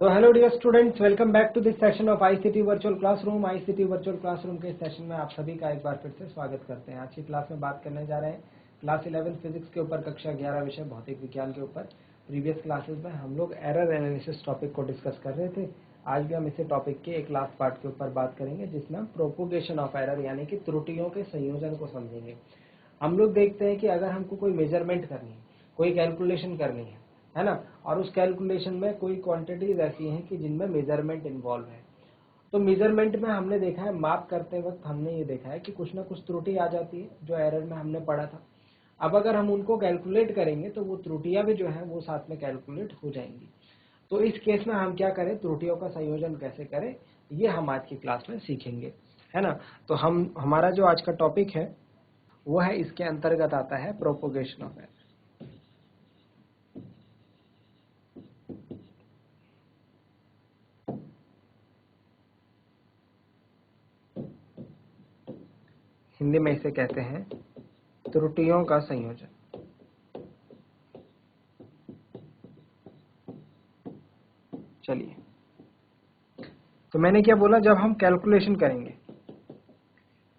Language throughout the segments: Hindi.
तो hello dear students, welcome back to this session of ICT virtual classroom. ICT virtual classroom के सेशन में आप सभी का एक बार फिर से स्वागत करते हैं। आज की क्लास में बात करने जा रहे हैं क्लास 11 फिजिक्स के ऊपर, कक्षा 11 विषय भौतिक विज्ञान के ऊपर। प्रीवियस क्लासेस में हम लोग एरर एनालिसिस टॉपिक को डिस्कस कर रहे थे। आज भी हम इसी टॉपिक के एक लास्ट पार्ट के ऊपर बात करेंगे, जिसमें हम प्रोपोगेशन ऑफ एरर यानी कि त्रुटियों के संयोजन को समझेंगे। हम लोग देखते हैं कि अगर हमको कोई मेजरमेंट करनी है, कोई कैलकुलेशन करनी है ना, और उस कैलकुलेशन में कोई क्वांटिटीज ऐसी हैं कि जिनमें मेजरमेंट इन्वॉल्व है, तो मेजरमेंट में हमने देखा है, माप करते वक्त हमने ये देखा है कि कुछ ना कुछ त्रुटि आ जाती है, जो एरर में हमने पढ़ा था। अब अगर हम उनको कैलकुलेट करेंगे तो वो त्रुटियां भी जो है वो साथ में कैलकुलेट हो जाएंगी। तो इस केस में हम क्या करें, त्रुटियों का संयोजन कैसे करें, ये हम आज की क्लास में सीखेंगे, है ना। तो हमारा जो आज का टॉपिक है वो है, इसके अंतर्गत आता है प्रोपोगेशन ऑफ एरर। हिंदी में इसे कहते हैं त्रुटियों का संयोजन। चलिए, तो मैंने क्या बोला, जब हम कैलकुलेशन करेंगे,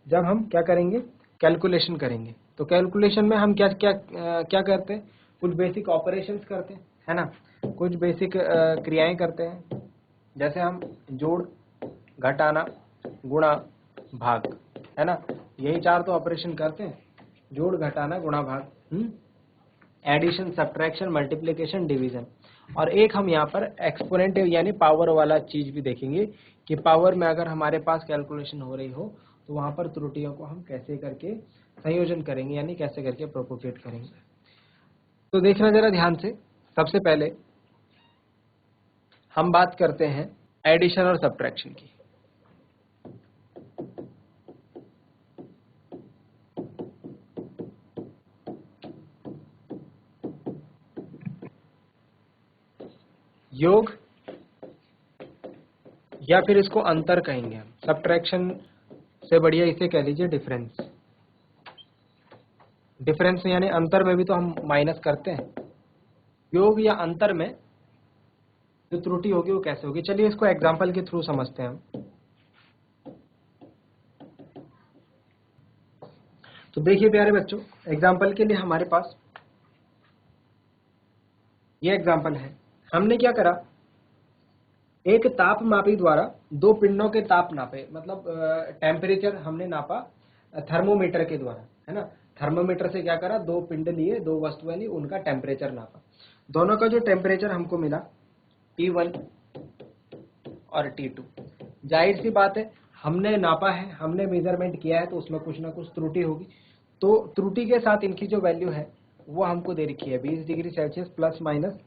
जब हम क्या करेंगे, कैलकुलेशन करेंगे, तो कैलकुलेशन में हम क्या क्या क्या करते हैं, कुछ बेसिक ऑपरेशंस करते हैं, है ना, कुछ बेसिक क्रियाएं करते हैं। जैसे हम जोड़, घटाना, गुणा, भाग, है ना, यही चार तो ऑपरेशन करते हैं, जोड़, घटाना, गुणा, भाग, एडिशन, सब्ट्रैक्शन, मल्टीप्लिकेशन, डिवीजन। और एक हम यहाँ पर एक्सपोनेंट यानी पावर वाला चीज भी देखेंगे कि पावर में अगर हमारे पास कैलकुलेशन हो रही हो तो वहां पर त्रुटियों को हम कैसे करके संयोजन करेंगे, यानी कैसे करके प्रोपोगेट करेंगे। तो देखना जरा ध्यान से। सबसे पहले हम बात करते हैं एडिशन और सब्ट्रैक्शन की। योग या फिर इसको अंतर कहेंगे हम, सब्ट्रैक्शन से बढ़िया इसे कह लीजिए डिफरेंस। डिफरेंस यानी अंतर में भी तो हम माइनस करते हैं। योग या अंतर में जो त्रुटि होगी वो कैसे होगी, चलिए इसको एग्जांपल के थ्रू समझते हैं हम। तो देखिए प्यारे बच्चों, एग्जांपल के लिए हमारे पास ये एग्जांपल है। हमने क्या करा, एक ताप मापी द्वारा दो पिंडों के ताप नापे, मतलब टेम्परेचर हमने नापा थर्मोमीटर के द्वारा, है ना। थर्मोमीटर से क्या करा, दो पिंड लिए, दो वस्तुएं ली, उनका टेम्परेचर नापा। दोनों का जो टेम्परेचर हमको मिला T1 और T2। जाहिर सी बात है, हमने नापा है, हमने मेजरमेंट किया है, तो उसमें कुछ ना कुछ त्रुटि होगी। तो त्रुटि के साथ इनकी जो वैल्यू है वो हमको दे रखी है 20 degree Celsius plus minus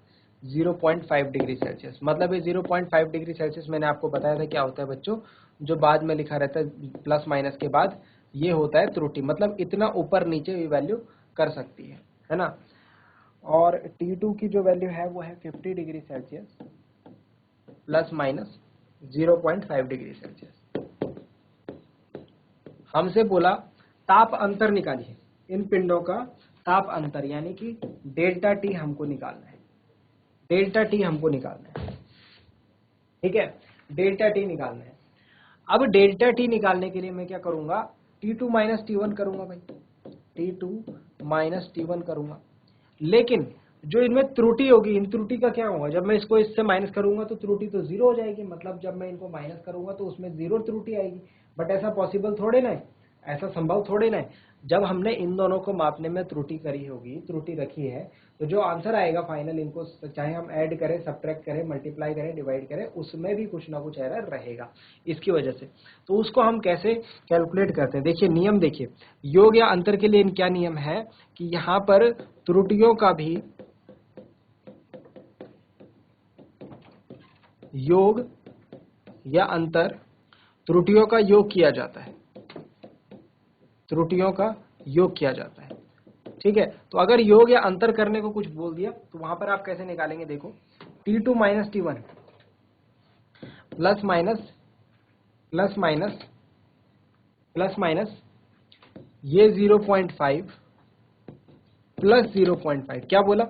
0.5 degree Celsius. मतलब ये 0.5 डिग्री सेल्सियस मैंने आपको बताया था क्या होता है बच्चों, जो बाद में लिखा रहता है प्लस माइनस के बाद, ये होता है त्रुटि। मतलब इतना ऊपर नीचे ये वैल्यू कर सकती है ना। और T2 की जो वैल्यू है वो है 50 degree Celsius plus minus 0.5 degree Celsius. हमसे बोला ताप अंतर निकालिए, इन पिंडों का ताप अंतर यानी कि डेल्टा टी हमको निकालना है। डेल्टा टी हमको निकालना है, ठीक है, डेल्टा टी निकालना है। अब डेल्टा टी निकालने के लिए मैं क्या करूंगा, T2 माइनस T1 करूंगा भाई, T2 माइनस T1 करूंगा। लेकिन जो इनमें त्रुटि होगी, इन त्रुटि का क्या होगा, जब मैं इसको इससे माइनस करूंगा तो त्रुटि तो जीरो हो जाएगी। मतलब जब मैं इनको माइनस करूंगा तो उसमें जीरो त्रुटि आएगी। बट ऐसा पॉसिबल थोड़े ना है, ऐसा संभव थोड़े ना है। जब हमने इन दोनों को मापने में त्रुटि करी होगी, त्रुटि रखी है, तो जो आंसर आएगा फाइनल, इनको चाहे हम ऐड करें, सब्ट्रैक्ट करें, मल्टीप्लाई करें, डिवाइड करें, उसमें भी कुछ ना कुछ एरर रहेगा इसकी वजह से। तो उसको हम कैसे कैलकुलेट करते हैं, देखिए नियम देखिए। योग या अंतर के लिए क्या नियम है कि यहां पर त्रुटियों का भी योग या अंतर, त्रुटियों का योग किया जाता है, त्रुटियों का योग किया जाता है, ठीक है। तो अगर योग या अंतर करने को कुछ बोल दिया तो वहां पर आप कैसे निकालेंगे, देखो T2 minus T1 plus minus plus minus plus minus ये 0.5 प्लस 0.5, क्या बोला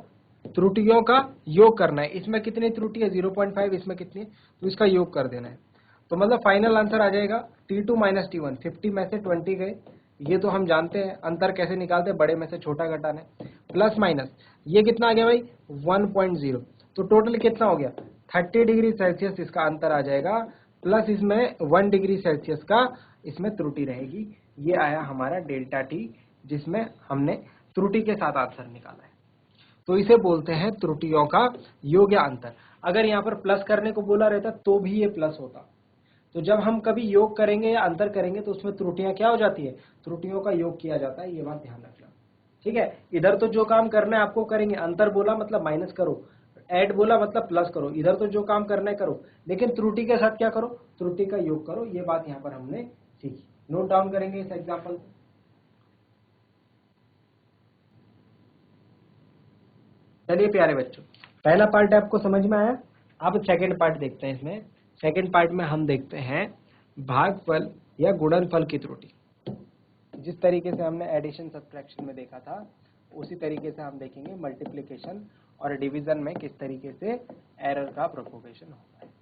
त्रुटियों का योग करना है। इसमें कितनी त्रुटि है 0.5, इसमें कितनी है, तो इसका योग कर देना है। तो मतलब फाइनल आंसर आ जाएगा T2 माइनस T1, 50 में से 20 गए, ये तो हम जानते हैं। अंतर कैसे निकालते हैं, बड़े में से छोटा घटाना है, प्लस माइनस ये कितना आ गया भाई 1.0, तो टोटल कितना हो गया 30 डिग्री सेल्सियस इसका अंतर आ जाएगा, प्लस इसमें 1 डिग्री सेल्सियस का इसमें त्रुटि रहेगी। ये आया हमारा डेल्टा टी, जिसमें हमने त्रुटि के साथ आंसर निकाला है। तो इसे बोलते हैं त्रुटियों का योग या अंतर। अगर यहाँ पर प्लस करने को बोला रहता तो भी ये प्लस होता। तो जब हम कभी योग करेंगे या अंतर करेंगे तो उसमें त्रुटियां क्या हो जाती है, त्रुटियों का योग किया जाता है, ये बात ध्यान रखना। ठीक है, इधर तो जो काम करना है आपको करेंगे, अंतर बोला मतलब माइनस करो, ऐड बोला मतलब प्लस करो, इधर तो जो काम करना है करो, लेकिन त्रुटि के साथ क्या करो, त्रुटि का योग करो। ये बात यहाँ पर हमने सीखी। नोट डाउन करेंगे इस एग्जाम्पल। चलिए प्यारे बच्चों, पहला पार्ट आपको समझ में आया। अब सेकंड पार्ट देखते हैं। इसमें सेकंड पार्ट में हम देखते हैं भागफल या गुणनफल की त्रुटि। जिस तरीके से हमने एडिशन सब्ट्रैक्शन में देखा था, उसी तरीके से हम देखेंगे मल्टीप्लिकेशन और डिवीजन में किस तरीके से एरर का प्रोपोगेशन होता है।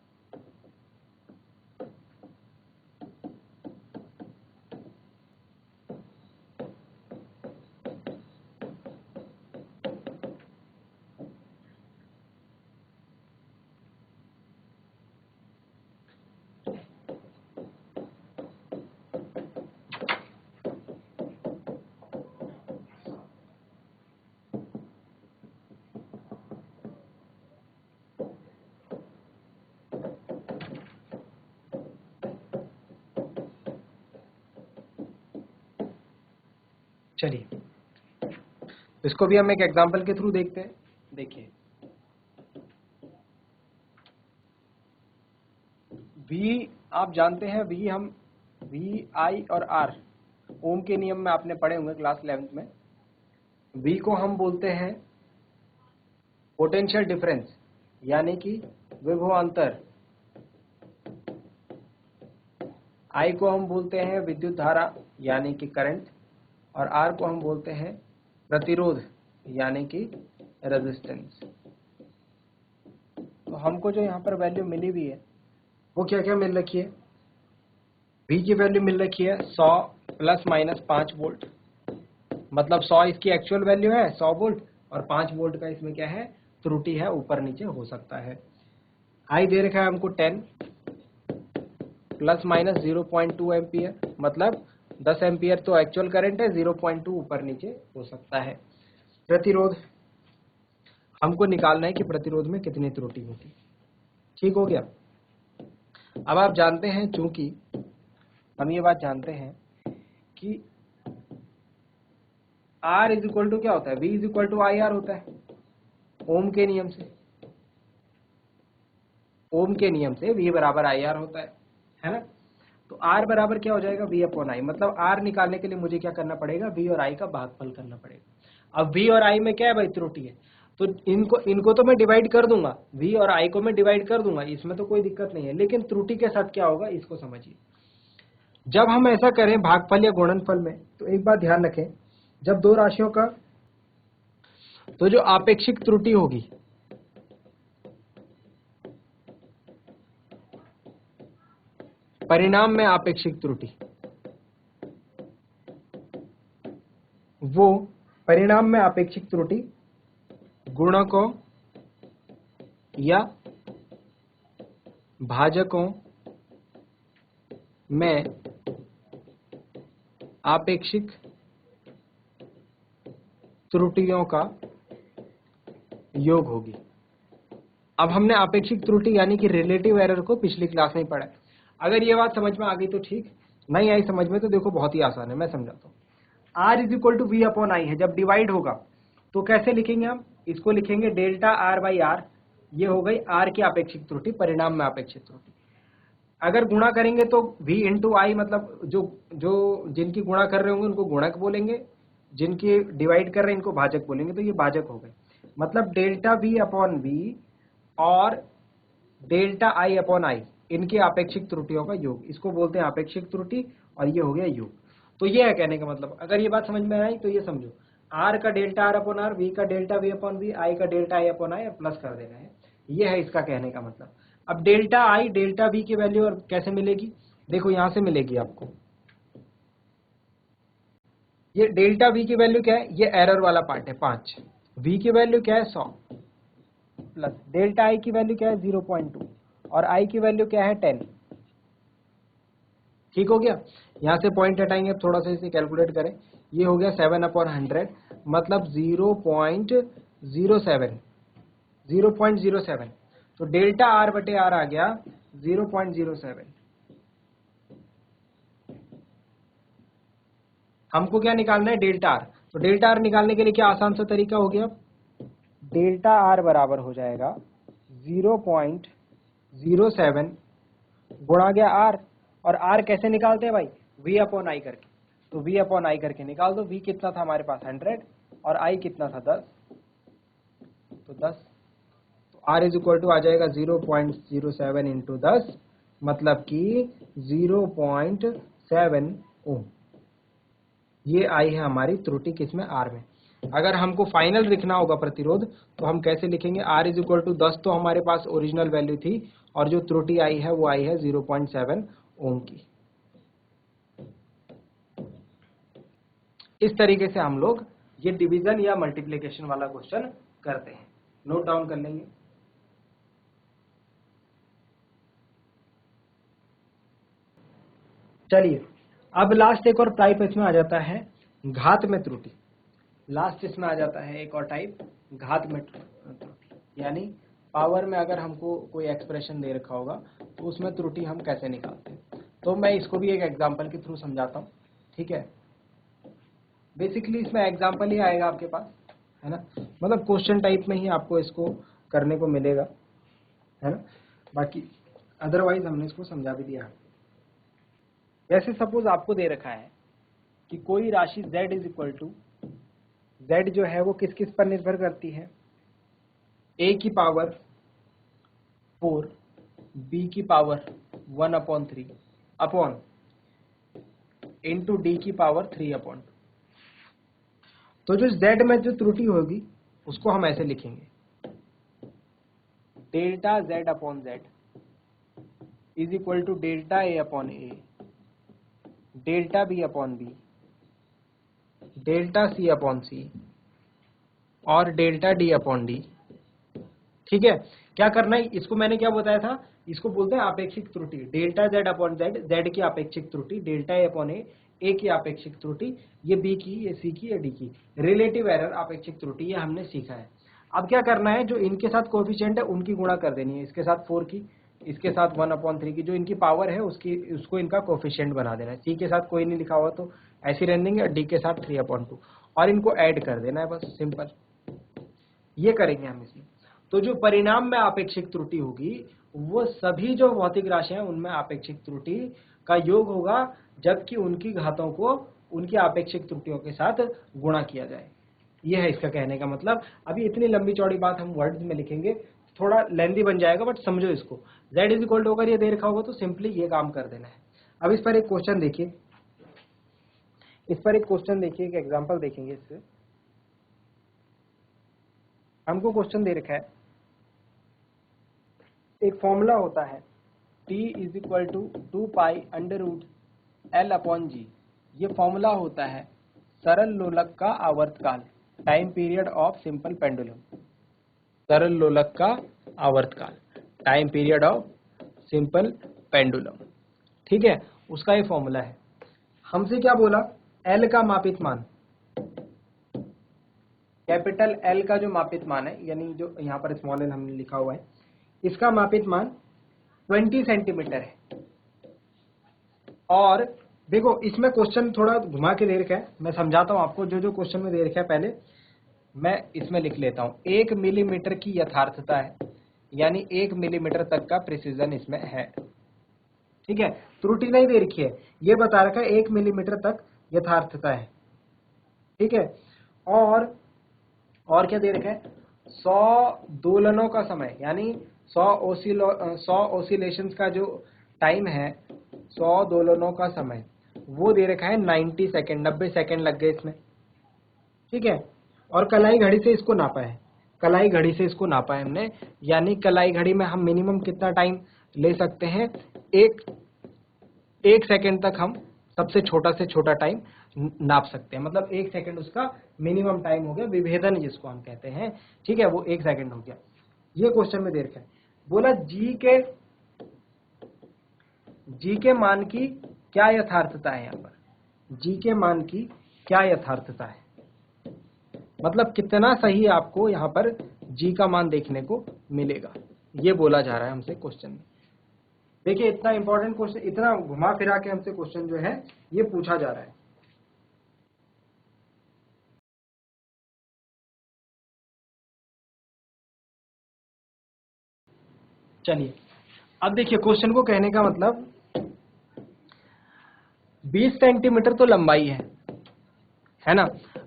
चलिए इसको भी हम एक एग्जांपल के थ्रू देखते हैं। देखिए V आप जानते हैं, V I और R ओम के नियम में आपने पढ़े होंगे क्लास 11th में। V को हम बोलते हैं पोटेंशियल डिफरेंस यानी कि विभवांतर, I को हम बोलते हैं विद्युत धारा यानी कि करंट, और R को हम बोलते हैं प्रतिरोध यानी कि रेजिस्टेंस। तो हमको जो यहाँ पर वैल्यू मिली हुई है वो क्या क्या मिल रखी है, V की वैल्यू मिल रखी है 100 प्लस माइनस 5 वोल्ट, मतलब 100 इसकी एक्चुअल वैल्यू है 100 वोल्ट, और 5 वोल्ट का इसमें क्या है त्रुटि है, ऊपर नीचे हो सकता है। I दे रखा है हमको 10 प्लस माइनस 0.2 एम्पियर, मतलब 10 एम्पियर तो एक्चुअल करंट है, 0.2 ऊपर नीचे हो सकता है। प्रतिरोध हमको निकालना है कि प्रतिरोध में कितनी त्रुटि होगी। ठीक हो गया। अब आप जानते हैं, चूंकि हम ये बात जानते हैं कि R इज इक्वल टू क्या होता है, V is equal to I R होता है ओम के नियम से। ओम के नियम से V बराबर आई आर होता है ना। तो R बराबर क्या हो जाएगा V अपॉन आई, मतलब R निकालने के लिए मुझे क्या करना पड़ेगा, V और I का भागफल करना पड़ेगा। अब V और I में क्या है भाई त्रुटि है, तो इनको तो मैं डिवाइड कर दूंगा, V और I को मैं डिवाइड कर दूंगा, इसमें तो कोई दिक्कत नहीं है, लेकिन त्रुटि के साथ क्या होगा इसको समझिए। जब हम ऐसा करें भागफल या गुणनफल में, तो एक बात ध्यान रखें, जब दो राशियों का, तो जो आपेक्षिक त्रुटि होगी परिणाम में आपेक्षिक त्रुटि, वो परिणाम में आपेक्षिक त्रुटि गुणकों या भाजकों में आपेक्षिक त्रुटियों का योग होगी। अब हमने आपेक्षिक त्रुटि यानी कि रिलेटिव एरर को पिछली क्लास में पढ़ा है। अगर ये बात समझ में आ गई तो ठीक, नहीं आई समझ में तो देखो बहुत ही आसान है, मैं समझाता हूँ। R is equal to V upon I है, जब डिवाइड होगा तो कैसे लिखेंगे हम, इसको लिखेंगे डेल्टा R बाई आर, ये हो गई R की आपेक्षिक त्रुटि, परिणाम में आपेक्षिक त्रुटि। अगर गुणा करेंगे तो V इंटू आई, मतलब जो जिनकी गुणा कर रहे होंगे उनको गुणक बोलेंगे, जिनकी डिवाइड कर रहे हैं इनको भाजक बोलेंगे, तो ये भाजक हो गए। मतलब डेल्टा V अपॉन V और डेल्टा I अपॉन आई, इनकी आपेक्षिक त्रुटियों का योग, इसको बोलते हैं आपेक्षिक त्रुटि, और ये हो गया योग। तो ये है कहने का मतलब। अगर ये बात समझ में आई तो ये समझो, आर का delta R upon R, V का delta V upon V, I का delta I upon I, plus कर देना है। ये है इसका कहने का मतलब। अब डेल्टा आई डेल्टा वी की वैल्यू और कैसे मिलेगी, देखो यहां से मिलेगी आपको। ये डेल्टा वी की वैल्यू क्या है, ये एरर वाला पार्ट है 5, वी की वैल्यू क्या है 100, प्लस डेल्टा आई की वैल्यू क्या है 0.2 और आई की वैल्यू क्या है 10। ठीक हो गया। यहां से पॉइंट हटाएंगे, अब थोड़ा सा इसे कैलकुलेट करें। ये हो गया 7/100, मतलब 0.07, 0.07। तो डेल्टा आर बटे आर आ गया 0.07। हमको क्या निकालना है, डेल्टा आर। तो डेल्टा आर निकालने के लिए क्या आसान सा तरीका हो गया, डेल्टा आर बराबर हो जाएगा 0.07 गुणा गया आर। और आर कैसे निकालते हैं भाई, वी अपॉन आई करके। तो वी अपॉन आई करके निकाल दो। वी कितना था हमारे पास 100 और आई कितना था 10, तो 10। तो आर इज इक्वल टू आ जाएगा 0.07 इंटू 10, मतलब कि 0.7 ओम। ये आई है हमारी त्रुटि किसमें, आर में। अगर हमको फाइनल लिखना होगा प्रतिरोध, तो हम कैसे लिखेंगे, आर इज इक्वल टू 10 तो हमारे पास ओरिजिनल वैल्यू थी, और जो त्रुटि आई है वो आई है 0.7 ओम की। इस तरीके से हम लोग ये डिवीजन या मल्टीप्लिकेशन वाला क्वेश्चन करते हैं। नोट डाउन कर लेंगे। चलिए, अब लास्ट एक और टाइप इसमें आ जाता है घात में त्रुटि। लास्ट इसमें आ जाता है एक और टाइप, घात में त्रुटि। यानी पावर में अगर हमको कोई एक्सप्रेशन दे रखा होगा तो उसमें त्रुटि हम कैसे निकालते हैं। तो मैं इसको भी एक एग्जांपल के थ्रू समझाता हूँ, ठीक है। बेसिकली इसमें एग्जांपल ही आएगा आपके पास, है ना, मतलब क्वेश्चन टाइप में ही आपको इसको करने को मिलेगा, है ना। बाकी अदरवाइज हमने इसको समझा भी दिया। जैसे सपोज आपको दे रखा है कि कोई राशि z is equal to, z जो है वो किस किस पर निर्भर करती है, a की पावर 4, b की पावर 1/3 अपॉन इंटू डी की पावर 3/2। तो जो z में जो त्रुटि होगी उसको हम ऐसे लिखेंगे, delta z upon z is equal to delta a upon a, delta b upon b, delta c upon c और डेल्टा d अपॉन d। ठीक है, क्या करना है, इसको मैंने क्या बताया था, इसको बोलते हैं आपेक्षिक त्रुटि। Delta z upon z, z की आपेक्षिक त्रुटि, डेल्टा a अपॉन a की आपेक्षिक त्रुटि, ये b की, ये c की, ये d की। रिलेटिव एरर आपेक्षिक त्रुटि, ये हमने सीखा है। अब क्या करना है, जो इनके साथ कोएफिशिएंट है उनकी गुणा कर देनी है, इसके साथ 4 की, इसके साथ 1/3 की, जो इनकी पावर है उसकी, उसको इनका कोएफिशिएंट बना देना है। c के साथ कोई नहीं लिखा हुआ तो ऐसे रहने देंगे, और d के साथ 3/2 और इनको ऐड कर देना है, बस सिंपल। ये करेंगे हम इसमें। तो जो परिणाम में आपेक्षिक त्रुटि होगी वो सभी जो भौतिक राशियां हैं उनमें आपेक्षिक त्रुटि का योग होगा, जबकि उनकी घातों को उनकी आपेक्षिक त्रुटियों के साथ गुणा किया जाए। यह है इसका कहने का मतलब। अभी इतनी लंबी चौड़ी बात हम वर्ड्स में लिखेंगे, थोड़ा लेंदी बन जाएगा, बट समझो इसको। z इज इक्वल टू अगर ये दे रखा होगा तो सिंपली ये काम कर देना है। अब इस पर एक क्वेश्चन देखिए, इस पर एक क्वेश्चन देखिए, एक एग्जाम्पल देखेंगे इससे। हमको क्वेश्चन दे रखा है, एक फॉर्मूला होता है T is equal to 2 pi under root L upon g. ये फॉर्मूला होता है सरल लोलक का आवर्तकाल, time period of simple pendulum. सरल लोलक का आवर्तकाल, time period of simple pendulum, ठीक है, उसका ये फॉर्मूला है। हमसे क्या बोला, L का मापित मान, कैपिटल L का जो मापित मान है, यानी जो यहाँ पर स्मॉल l हमने लिखा हुआ है, इसका मापित मान 20 सेंटीमीटर है। और देखो इसमें क्वेश्चन थोड़ा घुमा के दे रखा है, मैं समझाता हूं आपको। जो जो क्वेश्चन में दे रखा है पहले मैं इसमें लिख लेता हूं। 1 मिलीमीटर की यथार्थता है, यानी 1 मिलीमीटर तक का प्रिसीजन इसमें है, ठीक है। त्रुटि नहीं दे रखी है, ये बता रखा है 1 मिलीमीटर तक यथार्थता है, ठीक है। और क्या दे रखा है, 100 दोलनों का समय, यानी 100 ऑसिलेशंस का जो टाइम है, 100 दोलनों का समय वो दे रखा है 90 सेकेंड, 90 सेकेंड लग गए इसमें, ठीक है। और कलाई घड़ी से इसको नापा है, कलाई घड़ी से इसको नापा है हमने, यानी कलाई घड़ी में हम मिनिमम कितना टाइम ले सकते हैं, एक सेकंड तक हम सबसे छोटा से छोटा टाइम नाप सकते हैं। मतलब 1 सेकंड उसका मिनिमम टाइम हो गया, विभेदन जिसको हम कहते हैं, ठीक है, वो 1 सेकंड हो गया। ये क्वेश्चन में दे रखा है, बोला जी के मान की क्या यथार्थता है। यहाँ पर जी के मान की क्या यथार्थता है, मतलब कितना सही आपको यहाँ पर जी का मान देखने को मिलेगा, ये बोला जा रहा है हमसे क्वेश्चन में। देखिए इतना इंपॉर्टेंट क्वेश्चन, इतना घुमा फिरा के हमसे क्वेश्चन जो है ये पूछा जा रहा है। चलिए अब देखिए क्वेश्चन को कहने का मतलब 20 सेंटीमीटर तो लंबाई है ना,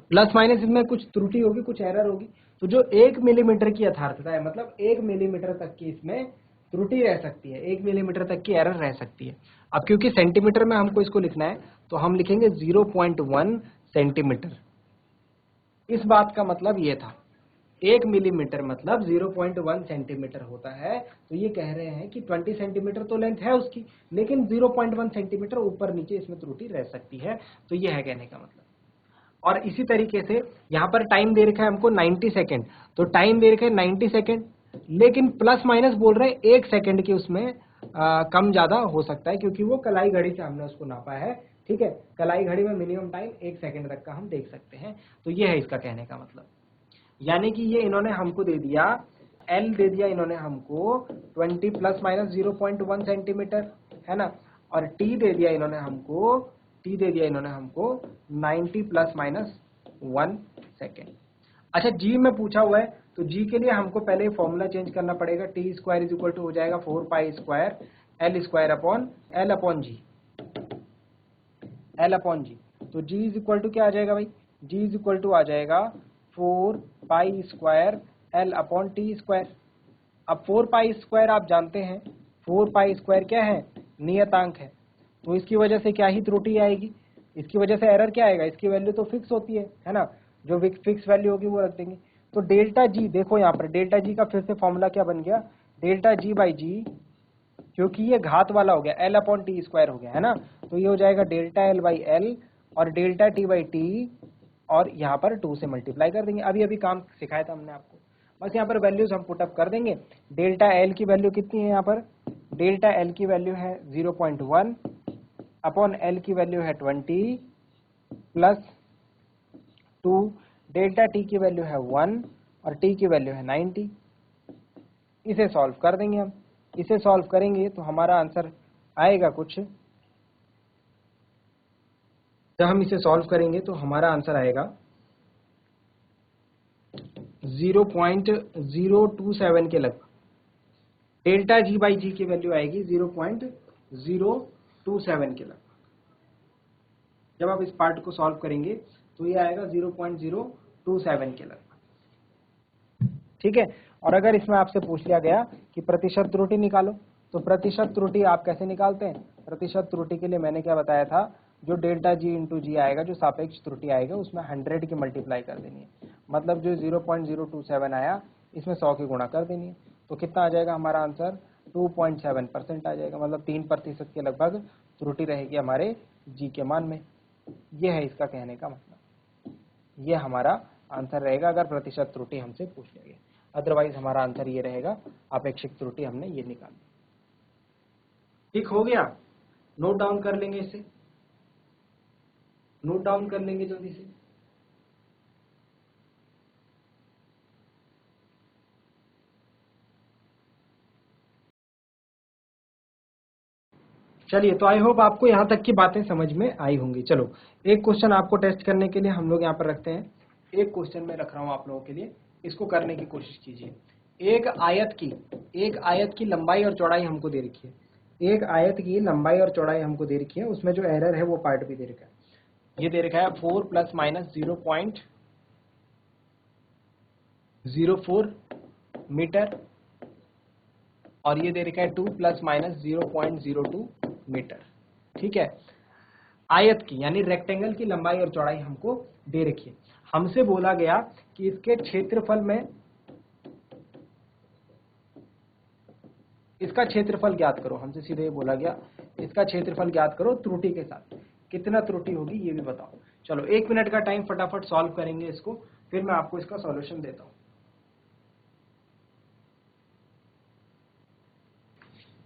प्लस माइनस इसमें कुछ त्रुटि होगी, कुछ एरर होगी, तो जो 1 मिलीमीटर की यथार्थता है, मतलब 1 मिलीमीटर तक की इसमें त्रुटि रह सकती है, 1 मिलीमीटर तक की एरर रह सकती है। अब क्योंकि सेंटीमीटर में हमको इसको लिखना है तो हम लिखेंगे 0.1 सेंटीमीटर। इस बात का मतलब ये था 1 मिलीमीटर मतलब 0.1 सेंटीमीटर होता है, तो ये कह रहे हैं कि 20 सेंटीमीटर तो लेंथ है उसकी, लेकिन 0.1 सेंटीमीटर ऊपर नीचे इसमें त्रुटि रह सकती है, तो ये है कहने का मतलब। और इसी तरीके से यहाँ पर टाइम दे रखा है हमको 90 सेकेंड, तो टाइम दे रखा है 90 सेकेंड, लेकिन प्लस माइनस बोल रहे हैं 1 सेकेंड की उसमें कम ज्यादा हो सकता है, क्योंकि वो कलाई घड़ी से हमने उसको नापा है, ठीक है। कलाई घड़ी में मिनिमम टाइम 1 सेकेंड तक का हम देख सकते हैं, तो ये है इसका कहने का मतलब। यानी कि ये इन्होंने हमको दे दिया, एल दे दिया इन्होंने हमको 20 प्लस माइनस 0.1 सेंटीमीटर, है ना, और टी दे दिया इन्होंने हमको, टी दे दिया इन्होंने हमको 90 प्लस माइनस 1 सेकेंड। अच्छा जी में पूछा हुआ है, तो जी के लिए हमको पहले फॉर्मूला चेंज करना पड़ेगा, T square is equal to हो जाएगा 4 pi square L square upon g, L upon g. तो जी इज इक्वल टू क्या आ जाएगा भाई, जी इज इक्वल टू आ जाएगा 4 pi square L upon T square. अब 4 पाई स्क्वायर आप जानते हैं, 4 पाई स्क्वायर क्या है, नियतांक है, तो इसकी वजह से क्या ही त्रुटि आएगी, इसकी वजह से एरर क्या आएगा, इसकी वैल्यू तो फिक्स होती है ना, जो फिक्स वैल्यू होगी वो रख देंगे। तो डेल्टा जी, देखो यहाँ पर डेल्टा जी का फिर से फॉर्मूला क्या बन गया, डेल्टा जी बाई जी, क्योंकि ये घात वाला हो गया, एल अपॉन टी स्क्वायर हो गया, है ना, तो ये हो जाएगा डेल्टा एल बाई एल और डेल्टा टी बाई टी, और यहाँ पर 2 से मल्टीप्लाई कर देंगे। अभी अभी काम सिखाया था हमने आपको, बस यहाँ पर वैल्यूज हम पुटअप कर देंगे। डेल्टा एल की वैल्यू कितनी है, यहाँ पर डेल्टा एल की वैल्यू है 0.1 अपॉन एल की वैल्यू है 20 प्लस 2, डेल्टा टी की वैल्यू है 1 और टी की वैल्यू है 90। इसे सॉल्व कर देंगे हम, इसे सॉल्व करेंगे तो हमारा आंसर आएगा कुछ, जब हम इसे सॉल्व करेंगे तो हमारा आंसर आएगा 0.027 के लगभग। डेल्टा जी बाई जी की वैल्यू आएगी 0.027 के लगभग। जब आप इस पार्ट को सॉल्व करेंगे तो ये आएगा 0.027 के लगभग, ठीक है। और अगर इसमें आपसे पूछ लिया गया कि प्रतिशत त्रुटि निकालो, तो प्रतिशत त्रुटि आप कैसे निकालते हैं, प्रतिशत त्रुटि के लिए मैंने क्या बताया था, जो डेल्टा जी इंटू जी आएगा, जो सापेक्ष त्रुटि आएगा उसमें 100 की मल्टीप्लाई कर देनी है, मतलब जो 0.027 आया इसमें 100 की गुणा कर देनी है, तो कितना आ जाएगा हमारा आंसर 2.7% आ जाएगा, मतलब 3% के लगभग त्रुटि रहेगी हमारे जी के मान में। यह है इसका कहने का मतलब, यह हमारा आंसर रहेगा अगर प्रतिशत त्रुटि हमसे पूछ लिया गया। अदरवाइज हमारा आंसर ये रहेगा, अपेक्षित त्रुटि हमने ये निकाली। ठीक हो गया, नोट डाउन कर लेंगे, इसे नोट डाउन कर लेंगे जल्दी से। चलिए, तो आई होप आपको यहां तक की बातें समझ में आई होंगी। चलो एक क्वेश्चन आपको टेस्ट करने के लिए हम लोग यहाँ पर रखते हैं, एक क्वेश्चन मैं रख रहा हूं आप लोगों के लिए, इसको करने की कोशिश कीजिए। एक आयत की लंबाई और चौड़ाई हमको दे रखी है, एक आयत की लंबाई और चौड़ाई हमको दे रखी है, उसमें जो एरर है वो पार्ट भी दे रखा है। ये दे रखा है 4 प्लस माइनस 0.04 मीटर, और ये दे रखा है 2 प्लस माइनस 0.02 मीटर, ठीक है। आयत की यानी रेक्टेंगल की लंबाई और चौड़ाई हमको दे रखी है। हमसे बोला गया कि इसके क्षेत्रफल में इसका क्षेत्रफल ज्ञात करो। हमसे सीधे ये बोला गया इसका क्षेत्रफल ज्ञात करो त्रुटि के साथ। कितना त्रुटि होगी ये भी बताओ। चलो 1 मिनट का टाइम, फटाफट सॉल्व करेंगे इसको, फिर मैं आपको इसका सॉल्यूशन देता हूं।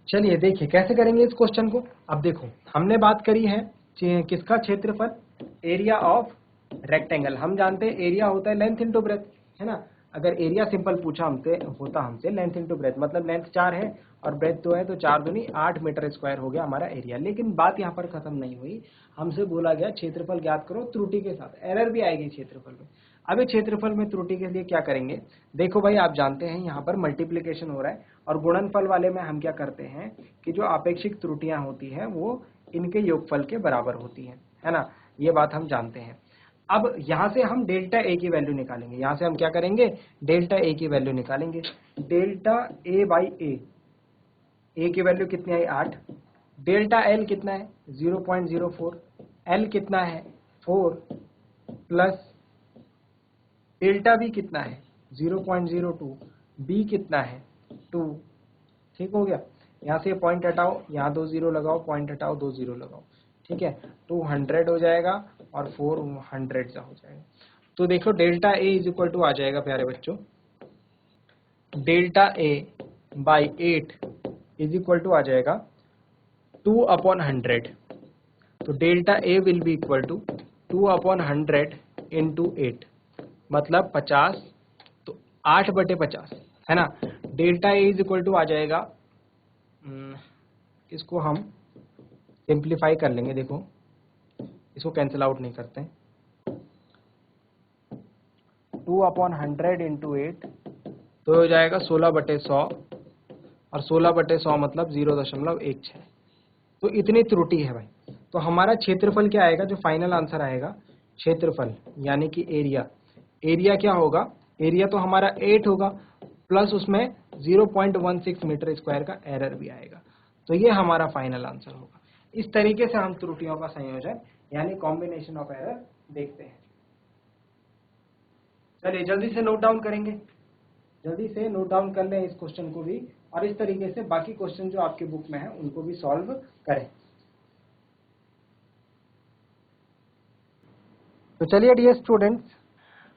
चलिए देखिए कैसे करेंगे इस क्वेश्चन को। अब देखो हमने बात करी है किसका क्षेत्रफल, एरिया ऑफ रेक्टेंगल। हम जानते हैं एरिया होता है लेंथ इंटू ब्रेथ, है ना। अगर एरिया सिंपल पूछा हमसे लेंथ इंटू ब्रेथ, मतलब लेंथ 4 है और ब्रेथ 2 है, तो 4 दूनी 8 मीटर स्क्वायर हो गया हमारा एरिया। लेकिन बात यहाँ पर खत्म नहीं हुई, हमसे बोला गया क्षेत्रफल ज्ञात करो त्रुटि के साथ। एरर भी आएगी क्षेत्रफल में। अभी क्षेत्रफल में त्रुटि के लिए क्या करेंगे, देखो भाई आप जानते हैं यहाँ पर मल्टीप्लीकेशन हो रहा है और गुणनफल वाले में हम क्या करते हैं कि जो आपेक्षिक त्रुटियां होती हैं वो इनके योगफल के बराबर होती हैं, है ना। ये बात हम जानते हैं। अब यहां से हम डेल्टा ए की वैल्यू निकालेंगे। यहां से हम क्या करेंगे, डेल्टा ए की वैल्यू निकालेंगे। डेल्टा ए बाई ए की वैल्यू कितनी आई 8। डेल्टा एल कितना है 0.04, एल कितना है 4 प्लस डेल्टा बी कितना है 0.02, बी कितना है 2। ठीक हो गया। यहाँ से पॉइंट हटाओ, यहाँ 2 0 लगाओ, पॉइंट हटाओ 2 0 लगाओ, ठीक है। 200 हो जाएगा और 400 सा हो जाएगा। तो देखो delta A is equal to आ जाएगा प्यारे बच्चों, delta A by 8 is equal to आ जाएगा 2/100। तो delta A will be equal to 2/100 into 8, मतलब 50, तो 8/50, है ना। Delta A is equal to आ जाएगा, इसको हम सिंप्लीफाई कर लेंगे। देखो इसको कैंसिल आउट नहीं करते, 2/100 इंटू 8 तो हो जाएगा 16/100, और 16/100 मतलब 0.16। तो इतनी त्रुटि है भाई। तो हमारा क्षेत्रफल क्या आएगा, जो फाइनल आंसर आएगा क्षेत्रफल यानी कि एरिया, एरिया क्या होगा, एरिया तो हमारा 8 होगा प्लस उसमें 0.16 मीटर स्क्वायर का एरर भी आएगा। तो ये हमारा फाइनल आंसर होगा। इस तरीके से हम त्रुटियों का संयोजन यानी कॉम्बिनेशन ऑफ एरर देखते हैं। चलिए जल्दी से नोट डाउन करेंगे, जल्दी से नोट डाउन कर लें इस क्वेश्चन को भी, और इस तरीके से बाकी क्वेश्चन जो आपके बुक में है उनको भी सॉल्व करें। तो चलिए डियर स्टूडेंट्स,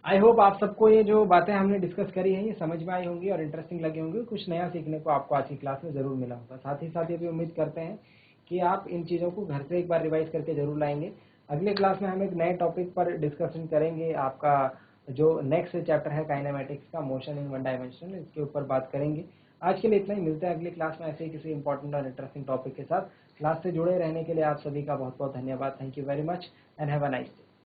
आई होप आप सबको ये जो बातें हमने डिस्कस करी हैं ये समझ में आई होंगी और इंटरेस्टिंग लगी होंगी। कुछ नया सीखने को आपको आज की क्लास में जरूर मिला होगा। साथ ही साथ ये भी उम्मीद करते हैं कि आप इन चीज़ों को घर से एक बार रिवाइज करके जरूर लाएंगे। अगले क्लास में हम एक नए टॉपिक पर डिस्कशन करेंगे। आपका जो नेक्स्ट चैप्टर है काइनेमेटिक्स का, मोशन इन वन डायमेंशन, इसके ऊपर बात करेंगे। आज के लिए इतना ही, मिलते हैं अगली क्लास में ऐसे ही किसी इंपॉर्टेंट और इंटरेस्टिंग टॉपिक के साथ। क्लास से जुड़े रहने के लिए आप सभी का बहुत बहुत धन्यवाद। Thank you very much and have a nice day.